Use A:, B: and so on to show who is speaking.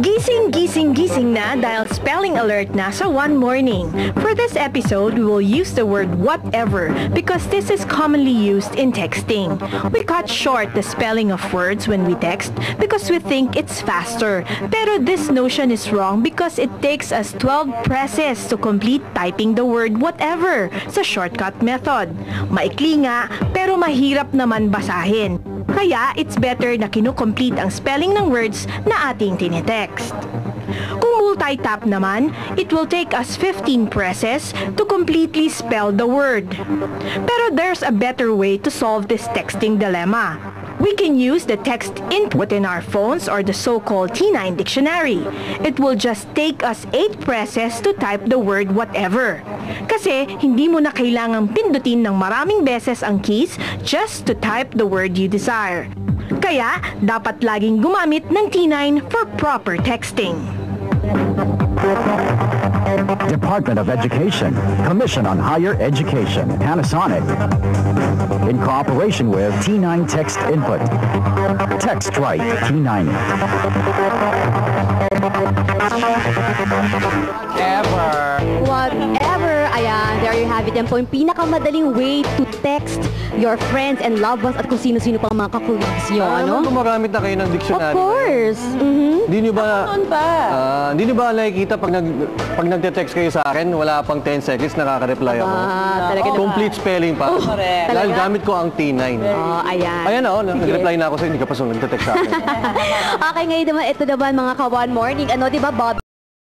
A: Gising, gising, gising na dahil spelling alert na sa One Morning. For this episode, we will use the word whatever because this is commonly used in texting. We cut short the spelling of words when we text because we think it's faster. Pero this notion is wrong because it takes us 12 presses to complete typing the word whatever sa shortcut method. Maikli nga, pero mahirap naman basahin. Kaya, it's better na kinukomplete ang spelling ng words na ating tinetext. Kung multi-tap naman, it will take us 15 presses to completely spell the word. Pero there's a better way to solve this texting dilemma. We can use the text input in our phones or the so-called T9 dictionary. It will just take us 8 presses to type the word whatever. Kasi hindi mo na kailangang pindutin ng maraming beses ang keys just to type the word you desire. Kaya, dapat laging gumamit ng T9 for proper texting.
B: Department of Education, Commission on Higher Education, Panasonic. In cooperation with T9 Text Input. Text right, T9.
C: Whatever. Ayan, there you have it. Yan po yung pinakamadaling way to text your friends and loved ones at kung sino-sino pang mga ka-colleagues nyo, ano?
D: Gumagamit na kayo ng dictionary.
C: Of course.
D: Hindi nyo ba nakikita pag nagte-text kayo sa akin, wala pang 10 seconds, nakaka-reply ako.
C: Talaga naman.
D: Complete spelling pa.
C: Correct.
D: Dahil gamit ko ang T9.
C: Ayan.
D: Ayan nag-reply na ako sa'yo, hindi ka pa nagte-text sa akin.
C: Okay, ngayon naman, ito naman mga ka-One Morning. Ano, di ba, Bob?